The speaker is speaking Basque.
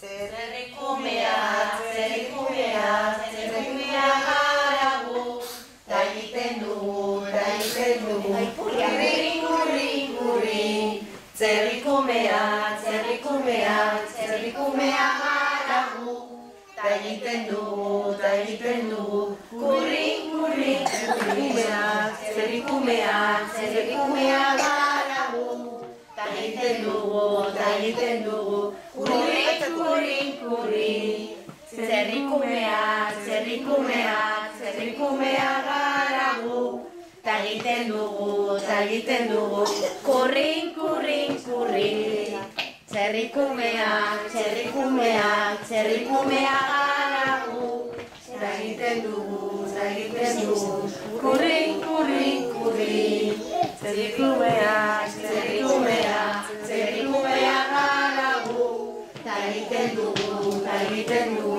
Zerrikumea garagu, ta egiten dugu, kurri. Zerrikumea garagu, ta egiten dugu, kurri. Zerrikumea garagu, ta egiten dugu, kurri. Zerrikumea garagu, ta egiten dugu, kurri. Zerrikumea garagu, ta egiten dugu, kurri. Zerrikumea garagu, ta egiten dugu,